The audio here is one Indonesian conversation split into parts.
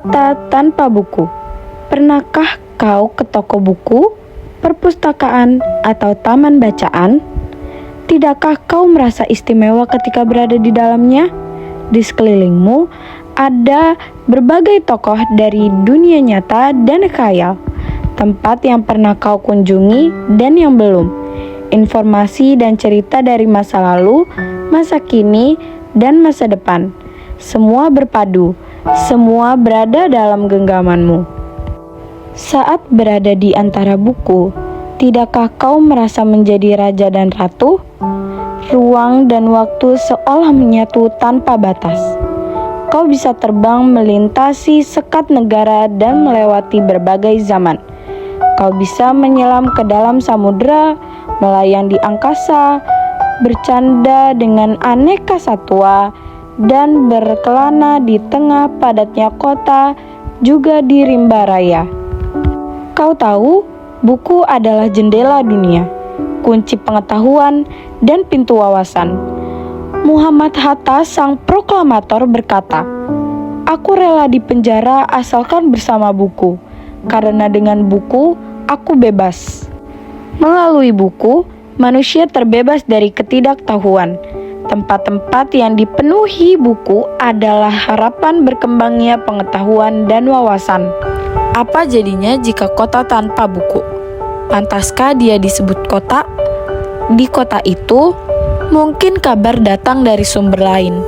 Kota tanpa buku. Pernahkah kau ke toko buku, perpustakaan, atau taman bacaan? Tidakkah kau merasa istimewa ketika berada di dalamnya? Di sekelilingmu ada berbagai tokoh dari dunia nyata dan khayal, tempat yang pernah kau kunjungi dan yang belum, informasi dan cerita dari masa lalu, masa kini, dan masa depan. Semua berpadu, semua berada dalam genggamanmu. Saat berada di antara buku, tidakkah kau merasa menjadi raja dan ratu? Ruang dan waktu seolah menyatu tanpa batas. Kau bisa terbang melintasi sekat negara dan melewati berbagai zaman. Kau bisa menyelam ke dalam samudera, melayang di angkasa, bercanda dengan aneka satwa, dan berkelana di tengah padatnya kota, juga di rimba raya. Kau tahu, buku adalah jendela dunia, kunci pengetahuan, dan pintu wawasan. Muhammad Hatta, sang proklamator, berkata, "Aku rela dipenjara asalkan bersama buku, karena dengan buku aku bebas." Melalui buku, manusia terbebas dari ketidaktahuan. Tempat-tempat yang dipenuhi buku adalah harapan berkembangnya pengetahuan dan wawasan. Apa jadinya jika kota tanpa buku? Pantaskah dia disebut kota? Di kota itu, mungkin kabar datang dari sumber lain,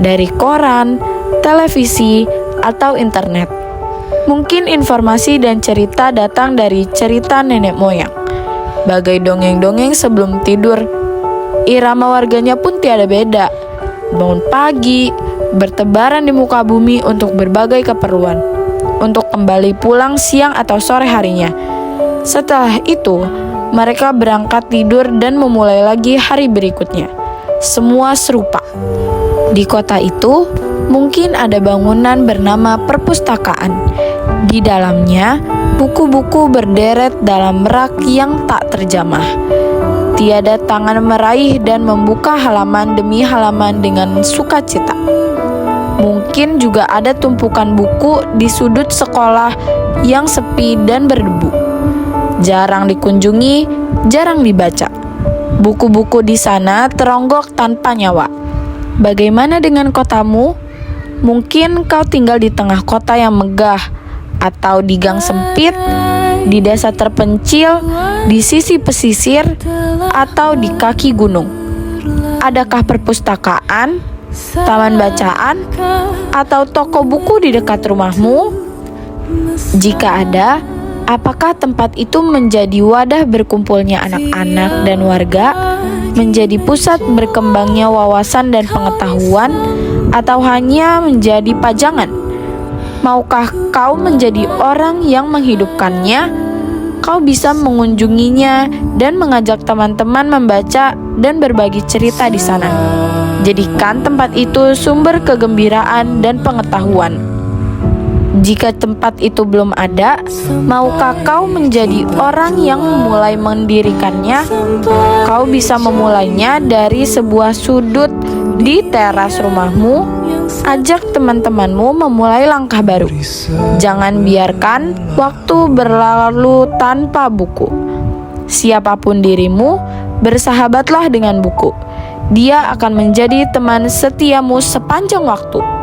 dari koran, televisi, atau internet. Mungkin informasi dan cerita datang dari cerita nenek moyang, bagai dongeng-dongeng sebelum tidur. Irama warganya pun tiada beda. Bangun pagi, bertebaran di muka bumi untuk berbagai keperluan, untuk kembali pulang siang atau sore harinya. Setelah itu, mereka berangkat tidur dan memulai lagi hari berikutnya. Semua serupa. Di kota itu, mungkin ada bangunan bernama perpustakaan. Di dalamnya, buku-buku berderet dalam rak yang tak terjamah. Tiada tangan meraih dan membuka halaman demi halaman dengan sukacita. Mungkin juga ada tumpukan buku di sudut sekolah yang sepi dan berdebu. Jarang dikunjungi, jarang dibaca. Buku-buku di sana teronggok tanpa nyawa. Bagaimana dengan kotamu? Mungkin kau tinggal di tengah kota yang megah, atau di gang sempit, di desa terpencil, di sisi pesisir, atau di kaki gunung. Adakah perpustakaan, taman bacaan, atau toko buku di dekat rumahmu? Jika ada, apakah tempat itu menjadi wadah berkumpulnya anak-anak dan warga, menjadi pusat berkembangnya wawasan dan pengetahuan, atau hanya menjadi pajangan? Maukah kau menjadi orang yang menghidupkannya? Kau bisa mengunjunginya dan mengajak teman-teman membaca dan berbagi cerita di sana. Jadikan tempat itu sumber kegembiraan dan pengetahuan. Jika tempat itu belum ada, maukah kau menjadi orang yang memulai mendirikannya? Kau bisa memulainya dari sebuah sudut di teras rumahmu. Ajak teman-temanmu memulai langkah baru. Jangan biarkan waktu berlalu tanpa buku. Siapapun dirimu, bersahabatlah dengan buku. Dia akan menjadi teman setiamu sepanjang waktu.